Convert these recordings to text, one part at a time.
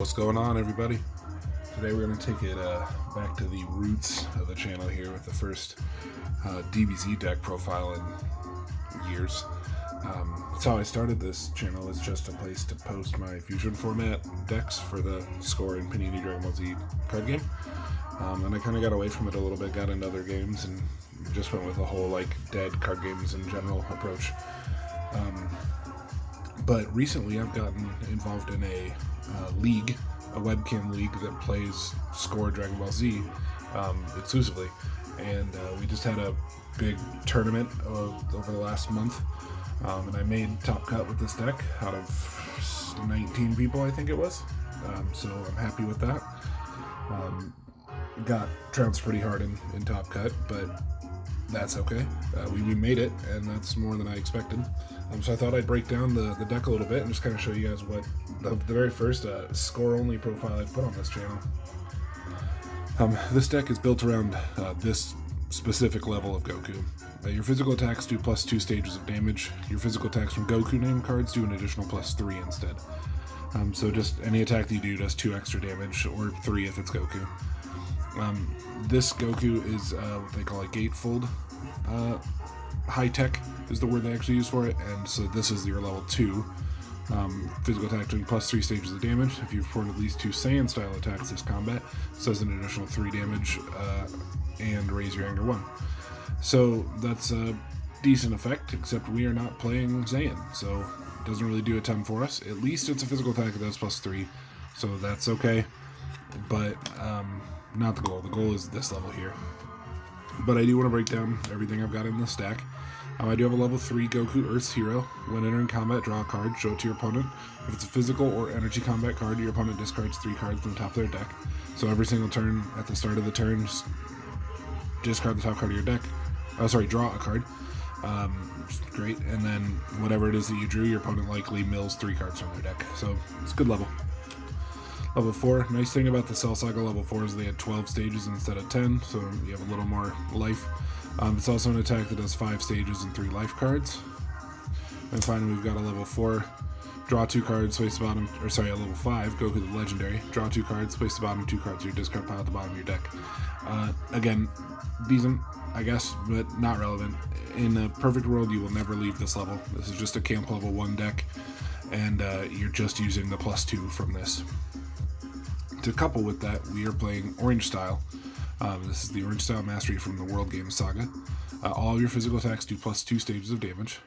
What's going on, everybody? Today we're going to take it back to the roots of the channel here with the first DBZ deck profile in years. That's how I started this channel, as just a place to post my fusion format decks for the Score and Panini Dragon Ball Z card game. And I kind of got away from it a little bit, got into other games, and just went with a whole dead card games in general approach. But recently I've gotten involved in a league, a webcam league that plays Score Dragon Ball Z exclusively, and we just had a big tournament over the last month, and I made top cut with this deck out of 19 people, I think it was, so I'm happy with that. Got trounced pretty hard in top cut, but that's okay. We made it, and that's more than I expected. So I thought I'd break down the deck a little bit and just kind of show you guys what the very first score-only profile I put on this channel. This deck is built around this specific level of Goku. Your physical attacks do +2 stages of damage. Your physical attacks from Goku name cards do an additional +3 instead. So just any attack that you do does 2 extra damage, or 3 if it's Goku. This Goku is what they call a gatefold. High tech is the word they actually use for it, and so this is your level 2. Physical attack doing +3 stages of damage. If you perform at least 2 Saiyan style attacks this combat, it does an additional 3 damage and raise your anger 1. So that's a decent effect, except we are not playing Saiyan, so it doesn't really do a ton for us. At least it's a physical attack that does +3, so that's okay, but not the goal. The goal is this level here. But I do want to break down everything I've got in the stack. I do have a level 3 Goku Earth's Hero. When entering combat, draw a card, show it to your opponent. If it's a physical or energy combat card, your opponent discards 3 cards from the top of their deck. So every single turn, at the start of the turn, just discard the top card of your deck. Draw a card. Great. And then whatever it is that you drew, your opponent likely mills 3 cards from their deck. So it's a good level. Level 4, nice thing about the Cell Saga level 4 is they had 12 stages instead of 10, so you have a little more life. It's also an attack that does 5 stages and 3 life cards. And finally we've got a level 4, draw 2 cards, place the bottom, a level 5, Goku the Legendary, draw 2 cards, place the bottom 2 cards of your discard pile at the bottom of your deck. Again, decent, I guess, but not relevant. In a perfect world, you will never leave this level. This is just a camp level 1 deck, and you're just using the +2 from this. To couple with that, we are playing Orange Style. This is the Orange Style Mastery from the World Games Saga. All of your physical attacks do +2 stages of damage.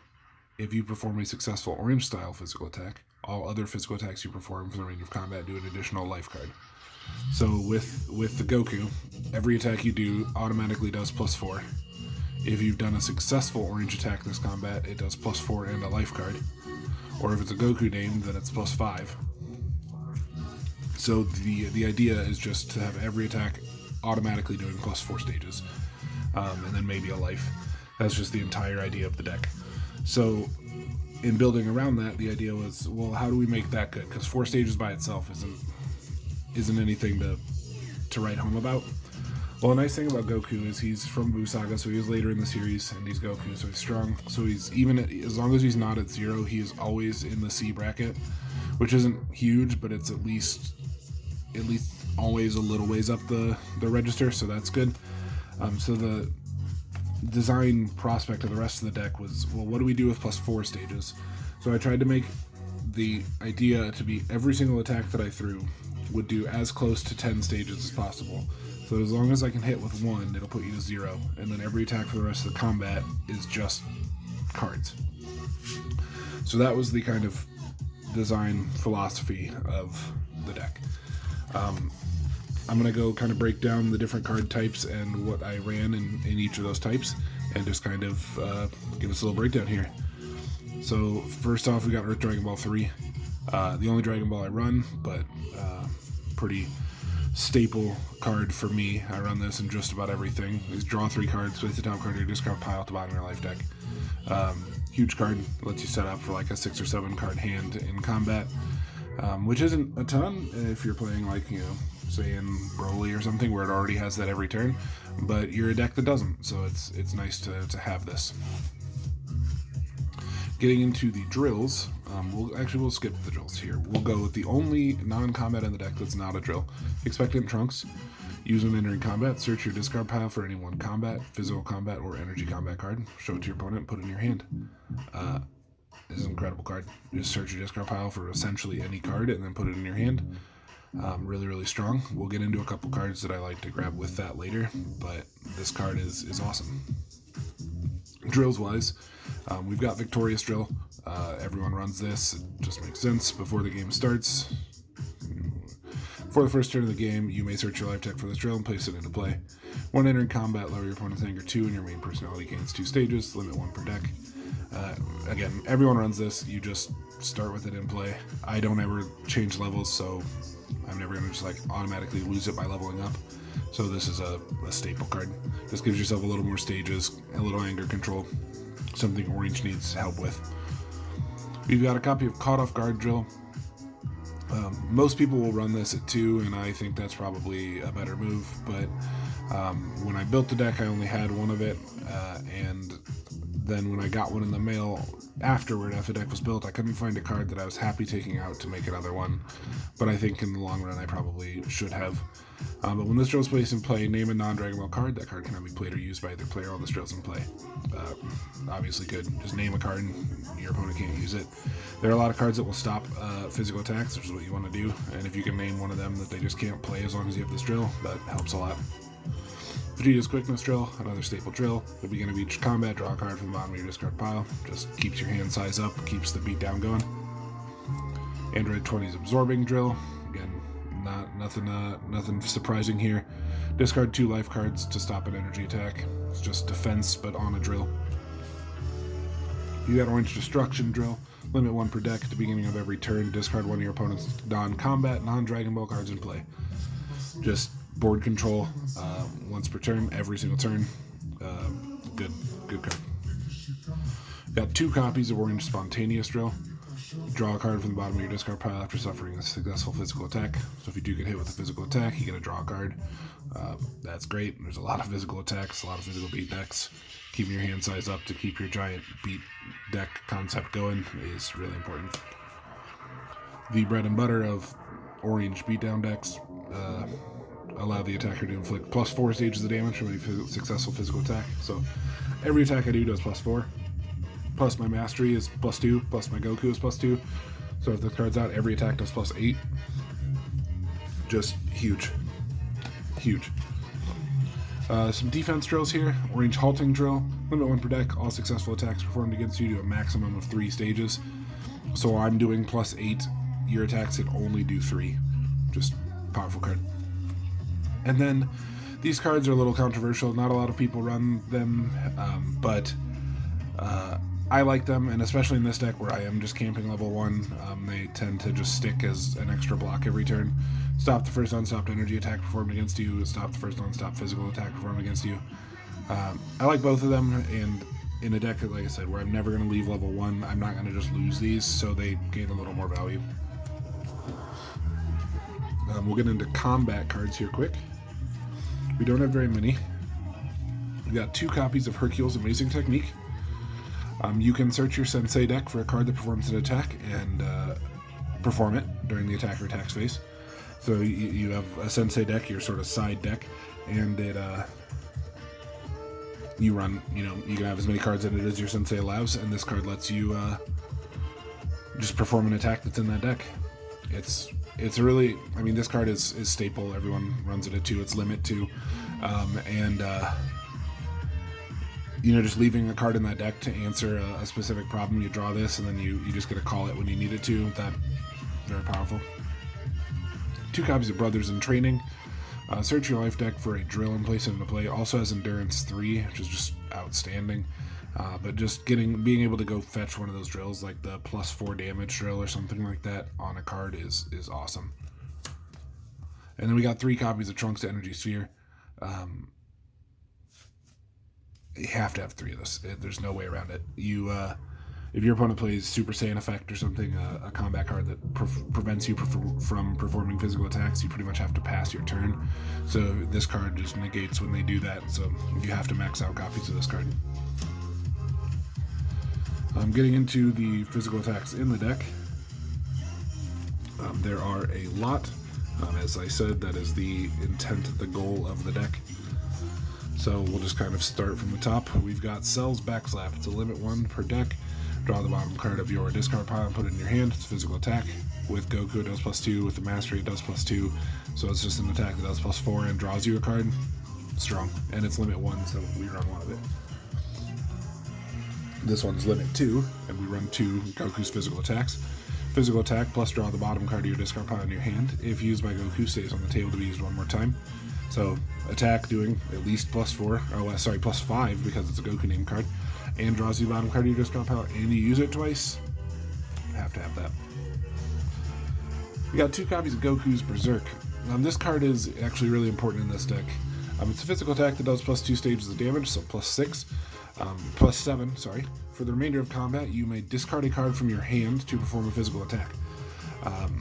If you perform a successful Orange Style physical attack, all other physical attacks you perform from the range of combat do an additional life card. So with the Goku, every attack you do automatically does +4. If you've done a successful orange attack this combat, it does +4 and a life card. Or if it's a Goku name, then it's +5. So the idea is just to have every attack automatically doing +4 stages, and then maybe a life. That's just the entire idea of the deck. So in building around that, the idea was, well, how do we make that good? Because 4 stages by itself isn't anything to write home about. Well, a nice thing about Goku is he's from Buu Saga, so he was later in the series, and he's Goku, so he's strong. So he's as long as he's not at 0, he is always in the C bracket, which isn't huge, but it's at least always a little ways up the register, so that's good. So the design prospect of the rest of the deck was, well, what do we do with +4 stages? So I tried to make the idea to be every single attack that I threw would do as close to 10 stages as possible. So as long as I can hit with 1, it'll put you to 0, and then every attack for the rest of the combat is just cards. So that was the kind of design philosophy of the deck. I'm going to go kind of break down the different card types and what I ran in each of those types, and just kind of give us a little breakdown here. So first off, we got Earth Dragon Ball 3. The only Dragon Ball I run, but pretty staple card for me. I run this in just about everything. Is draw 3 cards, place the top card of your discard pile at the bottom of your life deck. Huge card, lets you set up for a 6 or 7 card hand in combat. Which isn't a ton if you're playing say in Broly or something where it already has that every turn, but you're a deck that doesn't, so it's nice to have this. Getting into the drills, We'll skip the drills here. We'll go with the only non-combat in the deck that's not a drill. Expectant Trunks. Use when entering combat. Search your discard pile for any one combat, physical combat, or energy combat card. Show it to your opponent. Put it in your hand. This is an incredible card. Just search your discard pile for essentially any card and then put it in your hand. Really, really strong. We'll get into a couple cards that I like to grab with that later, but this card is awesome. Drills wise, we've got Victorious Drill. Everyone runs this. It just makes sense. Before the game starts, for the first turn of the game, you may search your life deck for this drill and place it into play. When entering combat, lower your opponent's anger 2 and your main personality gains 2 stages, limit 1 per deck. Again, everyone runs this. You just start with it in play. I don't ever change levels, so I'm never going to just like automatically lose it by leveling up. So this is a staple card. This gives yourself a little more stages, a little anger control, something Orange needs help with. We've got a copy of Caught Off Guard Drill. Most people will run this at 2, and I think that's probably a better move, but when I built the deck, I only had one of it, and then when I got one in the mail afterward, after the deck was built, I couldn't find a card that I was happy taking out to make another one, but I think in the long run I probably should have. But when this drill is placed in play, name a non-Dragon Ball card. That card cannot be played or used by either player while this drill is in play. Obviously good. Just name a card and your opponent can't use it. There are a lot of cards that will stop physical attacks, which is what you want to do, and if you can name one of them that they just can't play as long as you have this drill, that helps a lot. Vegeta's Quickness Drill, another staple drill. At the beginning of each combat, draw a card from the bottom of your discard pile. Just keeps your hand size up, keeps the beatdown going. Android 20's Absorbing Drill. Again, nothing surprising here. Discard 2 life cards to stop an energy attack. It's just defense, but on a drill. You got Orange Destruction Drill. Limit 1 per deck at the beginning of every turn. Discard one of your opponent's non-combat, non-Dragon Ball cards in play. Just board control once per turn, every single turn. Good card. Got 2 copies of Orange Spontaneous Drill. Draw a card from the bottom of your discard pile after suffering a successful physical attack. So if you do get hit with a physical attack, you get to draw a card. That's great. There's a lot of physical attacks, a lot of physical beat decks. Keeping your hand size up to keep your giant beat deck concept going is really important. The bread and butter of Orange beatdown decks allow the attacker to inflict +4 stages of damage from a successful physical attack. So every attack I do does +4. Plus my mastery is +2, plus my Goku is +2. So if the card's out, every attack does +8. Just huge. Huge. Some defense drills here. Orange Halting Drill. Limit 1 per deck. All successful attacks performed against you do a maximum of 3 stages. So I'm doing +8. Your attacks can only do 3. Just powerful card. And then these cards are a little controversial. Not a lot of people run them, but I like them, and especially in this deck where I am just camping level 1, they tend to just stick as an extra block every turn. Stop the first unstopped energy attack performed against you, stop the first unstopped physical attack performed against you. I like both of them, and in a deck, like I said, where I'm never going to leave level 1, I'm not going to just lose these, so they gain a little more value. We'll get into combat cards here quick. We don't have very many. We got 2 copies of Hercule's Amazing Technique. You can search your Sensei deck for a card that performs an attack and perform it during the attacker attacks phase. So you have a Sensei deck, your sort of side deck, and it you run, you can have as many cards in it as your Sensei allows, and this card lets you just perform an attack that's in that deck. It's really, this card is staple. Everyone runs it at 2. It's limit 2, just leaving a card in that deck to answer a specific problem. You draw this, and then you just get to call it when you need it to. That very powerful. 2 copies of Brothers in Training. Search your life deck for a drill and place it into play. Also has Endurance 3, which is just outstanding. But just being able to go fetch one of those drills, like the +4 damage drill or something like that, on a card is awesome. And then we got 3 copies of Trunks Energy Sphere. You have to have 3 of this. There's no way around it. If your opponent plays Super Saiyan Effect or something, a combat card that prevents you from performing physical attacks, you pretty much have to pass your turn. So this card just negates when they do that, so you have to max out copies of this card. Getting into the physical attacks in the deck, there are a lot. As I said, that is the intent, the goal of the deck. So we'll just kind of start from the top. We've got Cell's Backslap. It's a limit 1 per deck. Draw the bottom card of your discard pile and put it in your hand. It's physical attack. With Goku, it does +2. With the Mastery, it does +2. So it's just an attack that does +4 and draws you a card. Strong. And it's limit 1, so we run one of it. This one's limit 2, and we run 2 Goku's physical attacks. Physical attack plus draw the bottom card of your discard pile in your hand. If used by Goku, stays on the table to be used one more time. So attack doing at least +4, oh sorry, +5 because it's a Goku name card, and draws you the bottom card of your discard pile, and you use it twice. Have to have that. We got 2 copies of Goku's Berserk. This card is actually really important in this deck. It's a physical attack that does +2 stages of damage, so +6. +7, sorry. For the remainder of combat, you may discard a card from your hand to perform a physical attack.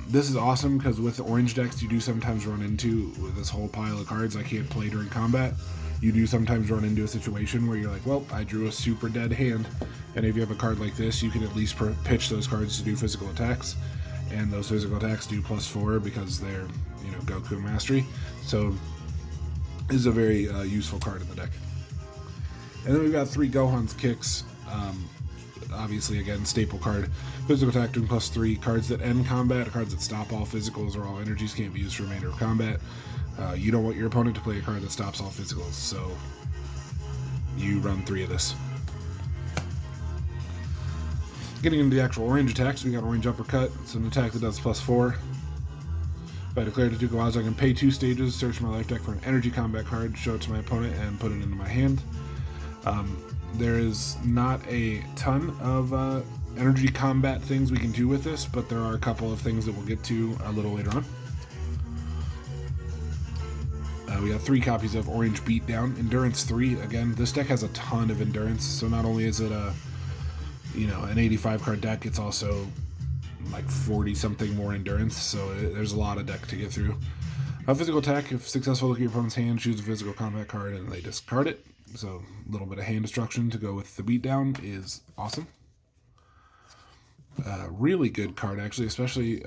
This is awesome because with the orange decks, you do sometimes run into this whole pile of cards I can't play during combat. You do sometimes run into a situation where you're like, well, I drew a super dead hand, and if you have a card like this, you can at least pitch those cards to do physical attacks, and those physical attacks do +4 because they're, Goku Mastery. So this is a very useful card in the deck. And then we've got 3 Gohan's Kicks. Obviously, again, staple card. Physical attack doing +3. Cards that end combat, cards that stop all physicals or all energies can't be used for the remainder of combat. You don't want your opponent to play a card that stops all physicals, so you run 3 of this. Getting into the actual orange attacks, we got Orange Uppercut. It's an attack that does +4. If I declare it to Goku, I can pay 2 stages, search my life deck for an energy combat card, show it to my opponent, and put it into my hand. There is not a ton of energy combat things we can do with this, but there are a couple of things that we'll get to a little later on. We got 3 copies of Orange Beatdown. Endurance 3. Again, this deck has a ton of endurance, so not only is it an 85 card deck, it's also like 40 something more endurance, so there's a lot of deck to get through. Physical attack, if successful, look at your opponent's hand, choose a physical combat card, and they discard it. So a little bit of hand destruction to go with the Beatdown is awesome. Really good card, actually, especially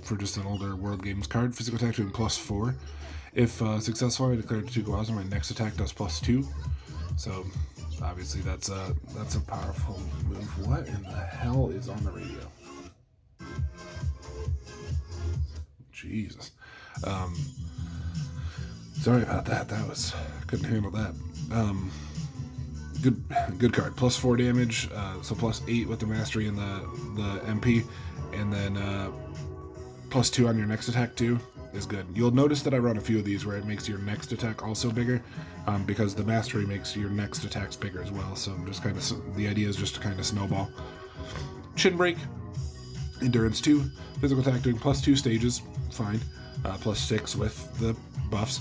for just an older World Games card. Physical attack doing +4. If successful, I declare it to Goku, my next attack does +2. So obviously that's a powerful move. What in the hell is on the radio? Jesus. Sorry about that. Couldn't handle that. Good card. +4 damage, so +8 with the Mastery and the MP, and then +2 on your next attack too is good. You'll notice that I run a few of these where it makes your next attack also bigger, because the Mastery makes your next attacks bigger as well. So just kind of the idea is just to kind of snowball. Chin Break, Endurance 2, physical attack doing +2 stages, fine. +6 with the buffs.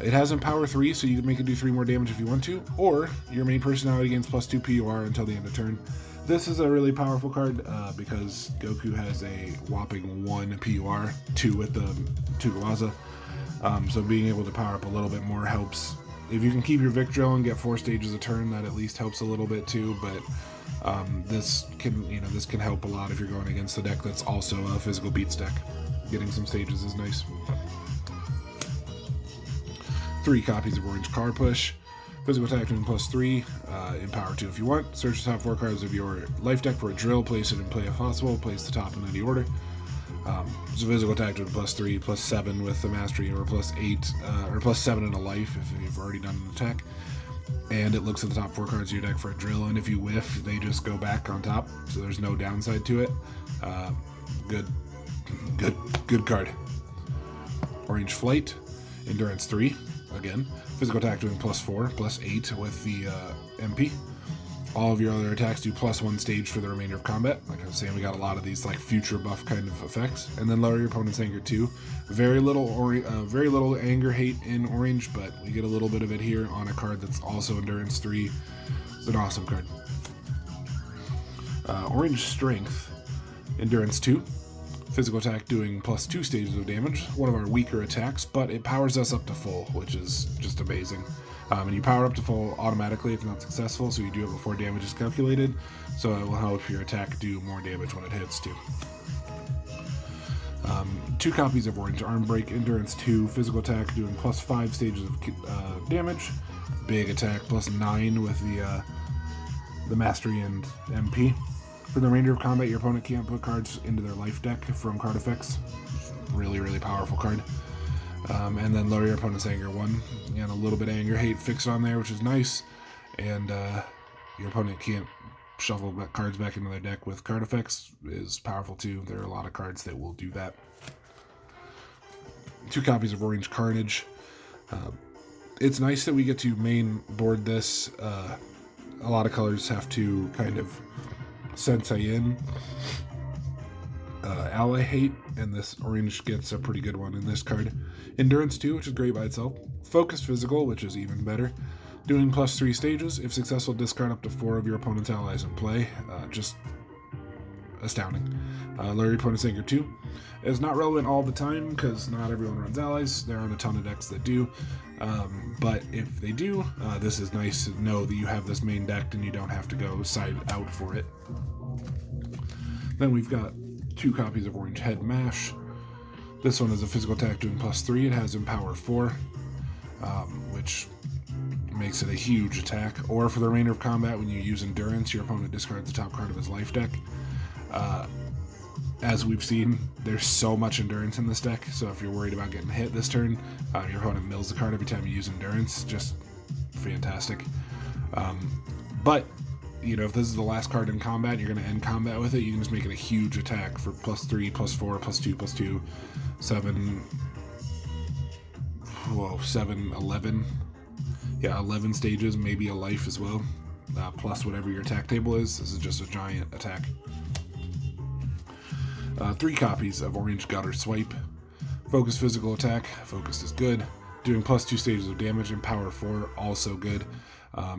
It has Empower 3, so you can make it do 3 more damage if you want to, or your main personality gains +2 PUR until the end of turn. This is a really powerful card because Goku has a whopping 1 PUR, 2 with the 2 Goku. So being able to power up a little bit more helps. If you can keep your Vic Drill and get 4 stages a turn, that at least helps a little bit too, but this can help a lot if you're going against a deck that's also a physical beats deck. Getting some stages is nice. 3 copies of Orange Car Push. Physical attack doing +3, Empower 2 if you want. Search the top 4 cards of your life deck for a drill, place it in play if possible, place the top in any order. So physical attack doing +3, +7 with the Mastery, or +8, or +7 in a life if you've already done an attack. And it looks at the top 4 cards of your deck for a drill, and if you whiff, they just go back on top, so there's no downside to it. Good card. Orange Flight, Endurance 3, again. Physical attack doing +4, +8 with the MP. All of your other attacks do +1 stage for the remainder of combat. Like I was saying, we got a lot of these like future buff kind of effects. And then lower your opponent's anger 2. Very little anger hate in orange, but we get a little bit of it here on a card that's also Endurance 3. It's an awesome card. Orange Strength, Endurance 2. Physical attack doing plus 2 stages of damage, one of our weaker attacks, but it powers us up to full, which is just amazing. And you power up to full automatically if not successful, so you do it before damage is calculated, so it will help your attack do more damage when it hits too. 2 copies of Orange Arm Break, Endurance 2, physical attack doing plus 5 stages of damage, big attack plus 9 with the Mastery and MP. For the remainder of combat, your opponent can't put cards into their life deck from card effects. Really, really powerful card. And then lower your opponent's anger 1, and a little bit of anger hate fixed on there, which is nice. And your opponent can't shuffle cards back into their deck with card effects is powerful too. There are a lot of cards that will do that. 2 copies of Orange Carnage. It's nice that we get to main board this. A lot of colors have to kind of Sensei in ally hate, and this orange gets a pretty good one in this card. Endurance 2, which is great by itself. Focused Physical, which is even better. Doing plus 3 stages. If successful, discard up to 4 of your opponent's allies in play. Just astounding. Lower your opponent's anger 2. It's not relevant all the time because not everyone runs allies. There aren't a ton of decks that do. But if they do, this is nice to know that you have this main decked and you don't have to go side out for it. Then we've got 2 copies of Orange Head Mash. This one is a physical attack doing plus 3. It has Empower 4, which makes it a huge attack. Or for the remainder of combat, when you use Endurance, your opponent discards the top card of his life deck. As we've seen, there's so much Endurance in this deck, so if you're worried about getting hit this turn, your opponent mills the card every time you use Endurance. Just fantastic. But, you know, if this is the last card in combat, you're going to end combat with it, you can just make it a huge attack for plus 3, plus 4, plus 2, plus 2, 7, 11. Yeah, 11 stages, maybe a life as well, plus whatever your attack table is. This is just a giant attack. 3 copies of Orange Gutter Swipe. Focus Physical Attack. Focused is good. Doing plus 2 stages of damage, and Power 4, also good.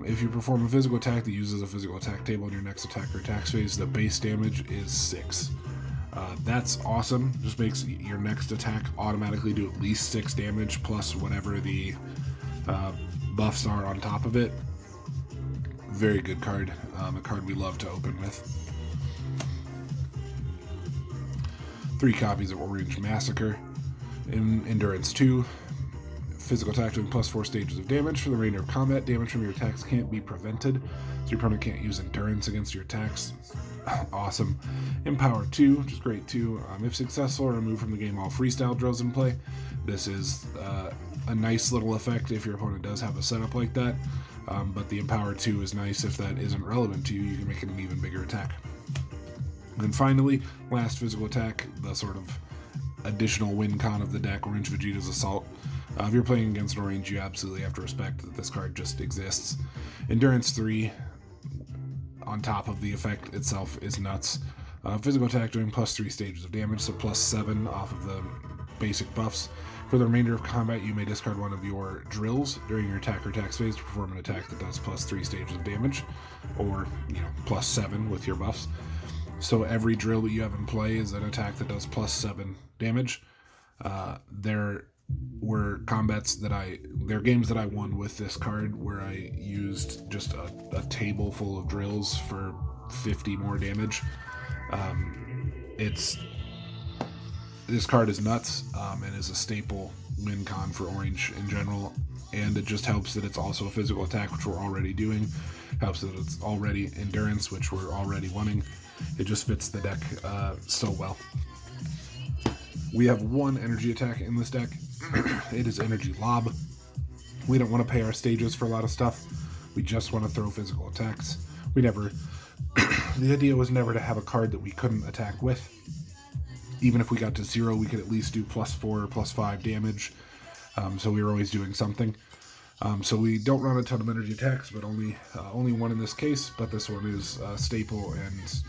If you perform a physical attack that uses a physical attack table in your next attack or attack phase, the base damage is 6. That's awesome. Just makes your next attack automatically do at least 6 damage, plus whatever the buffs are on top of it. Very good card. A card we love to open with. 3 copies of Orange Massacre. Endurance 2. Physical attack doing plus 4 stages of damage. For the remainder of combat, damage from your attacks can't be prevented, so your opponent can't use Endurance against your attacks. Awesome. Empower 2, which is great too. If successful, remove from the game all freestyle drills in play. This is a nice little effect if your opponent does have a setup like that, but the Empower 2 is nice if that isn't relevant to you. You can make it an even bigger attack. And finally, last physical attack, the sort of additional win con of the deck, Orange Vegeta's Assault. If you're playing against Orange, you absolutely have to respect that this card just exists. Endurance 3, on top of the effect itself, is nuts. Physical attack doing plus 3 stages of damage, so plus 7 off of the basic buffs. For the remainder of combat, you may discard one of your drills during your attack or attacks phase to perform an attack that does plus 3 stages of damage, or plus 7 with your buffs. So every drill that you have in play is an attack that does plus 7 damage. There were games that I won with this card where I used just a table full of drills for 50 more damage. This card is nuts, and is a staple win con for Orange in general, and it just helps that it's also a physical attack, which we're already doing. Helps that it's already Endurance, which we're already winning. It just fits the deck so well. We have 1 energy attack in this deck. It is Energy Lob. We don't want to pay our stages for a lot of stuff. We just want to throw physical attacks. The idea was never to have a card that we couldn't attack with. Even if we got to 0, we could at least do plus 4 or plus 5 damage. So we were always doing something. So we don't run a ton of energy attacks, but only 1 in this case. But this one is staple and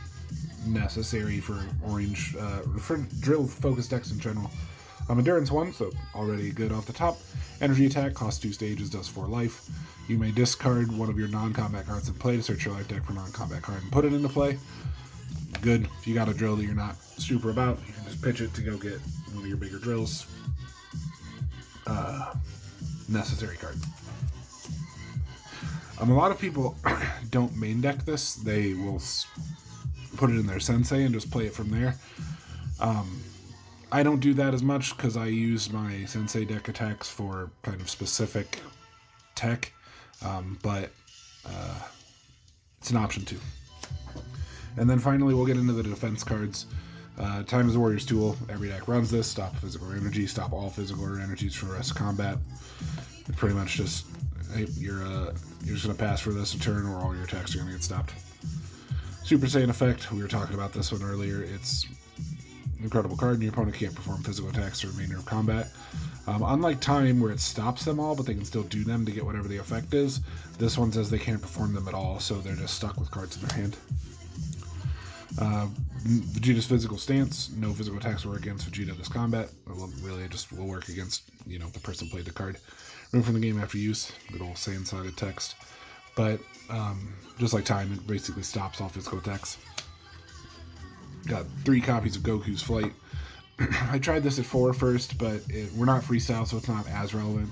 necessary for Orange, for drill focus decks in general. Endurance 1, so already good off the top. Energy attack, costs 2 stages, does 4 life. You may discard one of your non-combat cards in play to search your life deck for non-combat card and put it into play. Good. If you got a drill that you're not super about, you can just just pitch it to go get one of your bigger drills. Necessary card. A lot of people don't main deck this. They will put it in their Sensei and just play it from there. I don't do that as much because I use my Sensei deck attacks for kind of specific tech, but it's an option too. And then finally we'll get into the defense cards. Time is the Warrior's Tool. Every deck runs this. Stop physical or energy. Stop all physical or energies for the rest of combat. It's pretty much just, hey, you're just going to pass for this a turn or all your attacks are going to get stopped. Super Saiyan effect. We were talking about this one earlier. It's an incredible card and your opponent can't perform physical attacks for the remainder of combat. Unlike Time, where it stops them all, but they can still do them to get whatever the effect is, this one says they can't perform them at all, so they're just stuck with cards in their hand. Vegeta's physical stance. No physical attacks will work against Vegeta this combat. It just will work against, the person played the card. Remove from the game after use. Good old Saiyan-sided text. But, just like Time, it basically stops all physical attacks. Got 3 copies of Goku's Flight. I tried this at 4 first, but we're not freestyle, so it's not as relevant.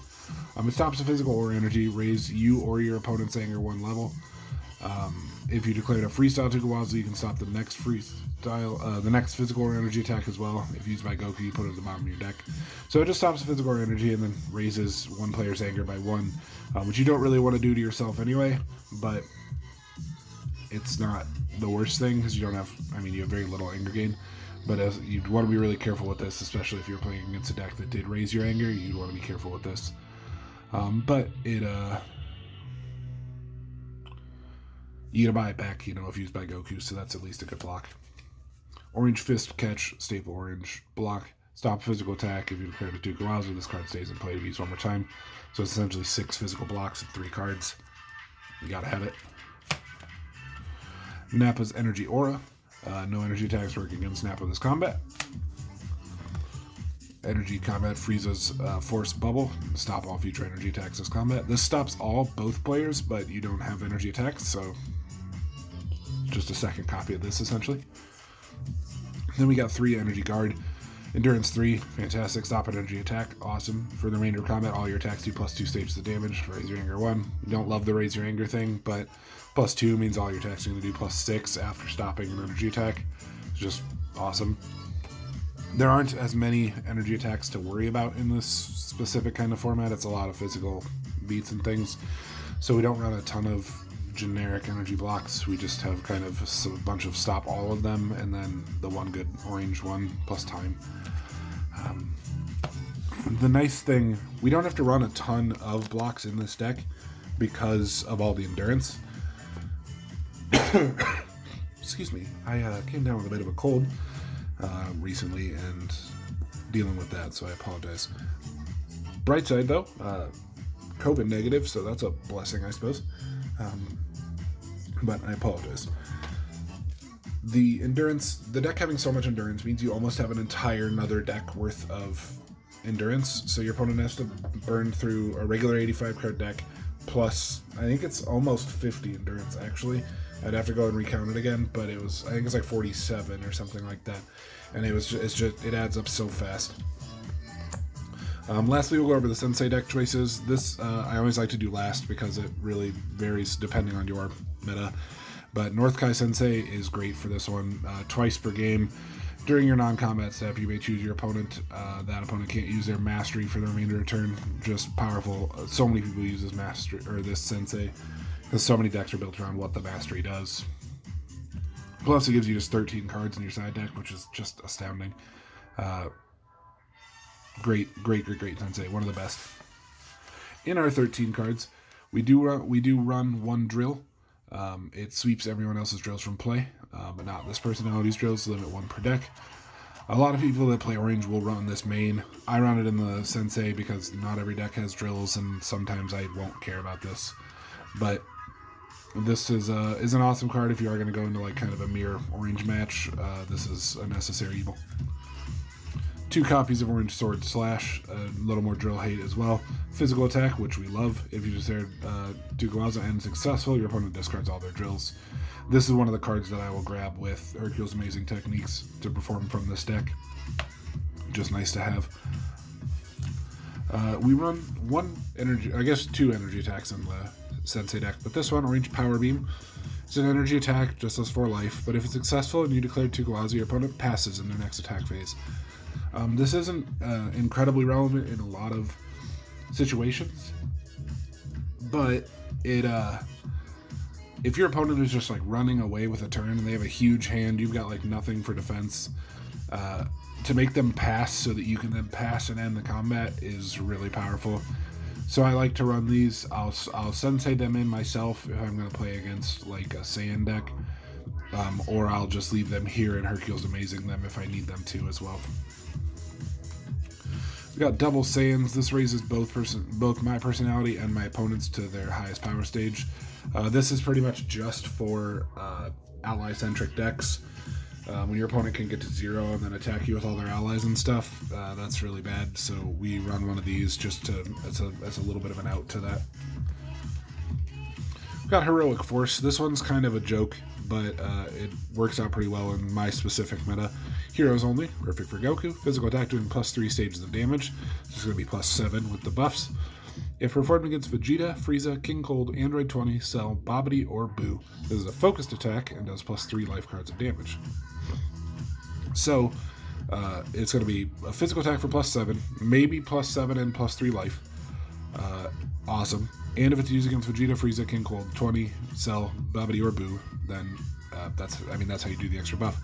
It stops a physical or energy. Raise you or your opponent's anger 1 level. If you declared a freestyle Tukawaza, you can stop the next the next physical or energy attack as well. If used by Goku, you put it at the bottom of your deck. So it just stops the physical or energy and then raises one player's anger by 1, which you don't really want to do to yourself anyway, but it's not the worst thing because you don't have, you have very little anger gain. But you'd want to be really careful with this, especially if you're playing against a deck that did raise your anger. You'd want to be careful with this. But it, you gotta buy it back, if used by Goku, so that's at least a good block. Orange Fist Catch, staple orange block. Stop physical attack. If you declare the Tukawaza, this card stays in play to be used one more time. So it's essentially 6 physical blocks and 3 cards. You gotta have it. Nappa's Energy Aura. No energy attacks work against Nappa this combat. Energy combat Frieza's Force Bubble. Stop all future energy attacks this combat. This stops both players, but you don't have energy attacks, so just a second copy of this essentially. Then we got 3 Energy Guard. Endurance 3, fantastic. Stop an energy attack, awesome. For the remainder of combat, all your attacks do +2 stages of damage. Raise your anger 1. You don't love the raise your anger thing, but +2 means all your attacks are going to do +6 after stopping an energy attack. It's just awesome. There aren't as many energy attacks to worry about in this specific kind of format. It's a lot of physical beats and things. So we don't run a ton of generic energy blocks. We just have kind of a bunch of stop all of them and then the one good orange one plus Time. The nice thing, we don't have to run a ton of blocks in this deck because of all the endurance. Excuse me, I came down with a bit of a cold recently and dealing with that, so I apologize. Bright side though, COVID negative, so that's a blessing, I suppose. But I apologize. The endurance, the deck having so much endurance means you almost have an entire another deck worth of endurance, so your opponent has to burn through a regular 85 card deck plus, I think it's almost 50 endurance actually. I'd have to go and recount it again, but I think it's like 47 or something like that, and it adds up so fast. Lastly, we'll go over the Sensei deck choices. This I always like to do last because it really varies depending on your meta. But North Kai Sensei is great for this one. Twice per game. During your non-combat step, you may choose your opponent. That opponent can't use their mastery for the remainder of the turn. Just powerful. So many people use this mastery or this Sensei because so many decks are built around what the mastery does. Plus, it gives you just 13 cards in your side deck, which is just astounding. Great Sensei, one of the best. In our 13 cards, we do run one drill. It sweeps everyone else's drills from play, but not this personality's drills. Limit 1 per deck. A lot of people that play orange will run this main. I run it in the Sensei because not every deck has drills, and sometimes I won't care about this. But this is an awesome card if you are going to go into like kind of a mirror orange match. This is a necessary evil. 2 copies of Orange Sword Slash, a little more drill hate as well. Physical attack, which we love. If you declare 2 Goku and successful, your opponent discards all their drills. This is one of the cards that I will grab with Hercule's Amazing Techniques to perform from this deck. Just nice to have. We run 2 energy attacks in the Sensei deck, but this one, Orange Power Beam, it's an energy attack, just does 4 life, but if it's successful and you declare 2 Goku, your opponent passes in their next attack phase. This isn't incredibly relevant in a lot of situations, but it if your opponent is just like running away with a turn and they have a huge hand, you've got like nothing for defense, to make them pass so that you can then pass and end the combat is really powerful. So I like to run these. I'll Sensei them in myself if I'm going to play against like a Saiyan deck, or I'll just leave them here and Hercule's Amazing them if I need them to as well. We got double Saiyans. This raises both my personality and my opponents to their highest power stage. This is pretty much just for ally-centric decks. When your opponent can get to 0 and then attack you with all their allies and stuff, that's really bad. So we run one of these just to as a little bit of an out to that. We've got Heroic Force. This one's kind of a joke, but it works out pretty well in my specific meta. Heroes only, perfect for Goku. Physical attack doing +3 stages of damage. This is going to be +7 with the buffs. If performed against Vegeta, Frieza, King Cold, Android 20, Cell, Babidi, or Boo, this is a focused attack and does +3 life cards of damage. So it's going to be a physical attack for +7, maybe +7 and +3 life. Awesome. And if it's used against Vegeta, Frieza, King Cold, 20, Cell, Babidi, or Boo, then that's how you do the extra buff.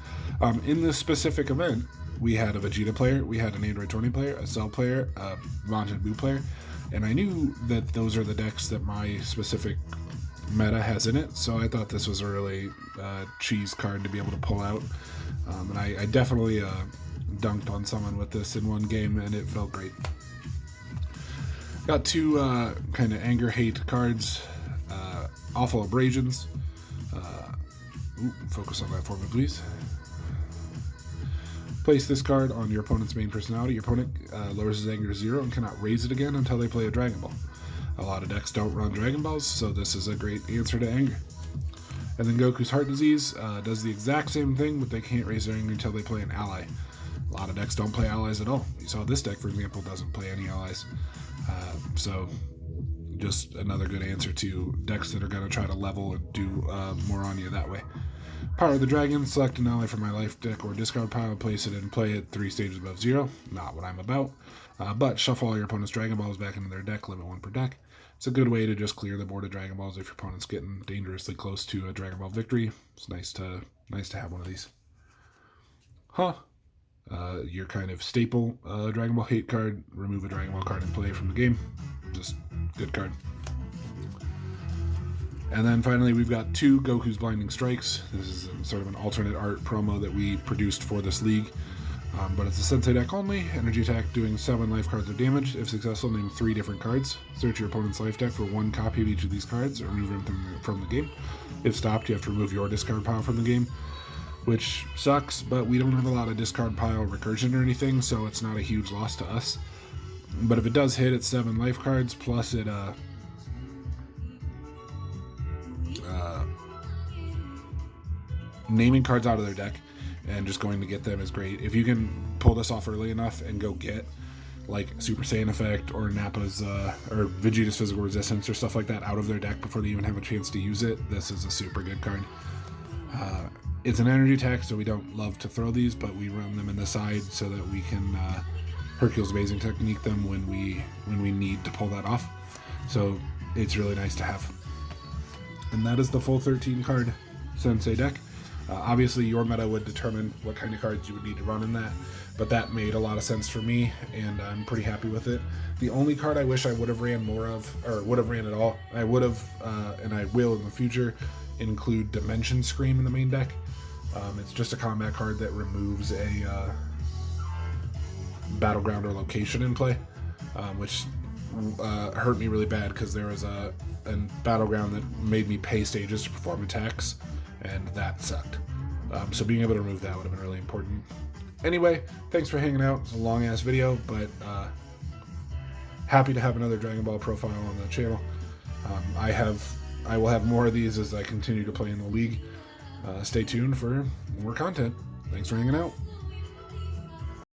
In this specific event, we had a Vegeta player, we had an Android 20 player, a Cell player, a Majin Buu player, and I knew that those are the decks that my specific meta has in it, so I thought this was a really cheese card to be able to pull out. And I definitely dunked on someone with this in one game, and it felt great. Got 2 kind of anger-hate cards. Awful Abrasions. Focus on that for me, please. Place this card on your opponent's main personality. Your opponent lowers his anger to 0 and cannot raise it again until they play a Dragon Ball. A lot of decks don't run Dragon Balls, so this is a great answer to anger. And then Goku's Heart Disease does the exact same thing, but they can't raise their anger until they play an ally. A lot of decks don't play allies at all. You saw this deck, for example, doesn't play any allies. So just another good answer to decks that are going to try to level and do more on you that way. Power of the Dragon, select an ally from my life deck or discard pile, place it and play it 3 stages above 0. Not what I'm about. But shuffle all your opponent's Dragon Balls back into their deck, limit 1 per deck. It's a good way to just clear the board of Dragon Balls if your opponent's getting dangerously close to a Dragon Ball victory. It's nice to have one of these. Your kind of staple Dragon Ball hate card, remove a Dragon Ball card and play from the game. Just good card. And then finally we've got 2 Goku's Blinding Strikes. This is sort of an alternate art promo that we produced for this league. But it's a Sensei deck only. Energy attack doing 7 life cards of damage. If successful, name 3 different cards. Search your opponent's life deck for 1 copy of each of these cards or remove them from the game. If stopped, you have to remove your discard pile from the game, which sucks, but we don't have a lot of discard pile recursion or anything, so it's not a huge loss to us. But if it does hit, it's 7 life cards, plus it naming cards out of their deck and just going to get them is great. If you can pull this off early enough and go get like Super Saiyan Effect or Nappa's or Vegeta's Physical Resistance or stuff like that out of their deck before they even have a chance to use it, this is a super good card. It's an energy attack, so we don't love to throw these, but we run them in the side so that we can Hercule's Amazing Technique them when we need to pull that off. So it's really nice to have. And that is the full 13 card Sensei deck. Obviously your meta would determine what kind of cards you would need to run in that, but that made a lot of sense for me, and I'm pretty happy with it. The only card I wish I would have ran more of, or would have ran at all, I would have, and I will in the future, include Dimension Scream in the main deck. It's just a combat card that removes a battleground or location in play, which hurt me really bad because there was a battleground that made me pay stages to perform attacks, and that sucked. So being able to remove that would have been really important. Anyway, thanks for hanging out. It's a long-ass video, but happy to have another Dragon Ball profile on the channel. I will have more of these as I continue to play in the league. Stay tuned for more content. Thanks for hanging out.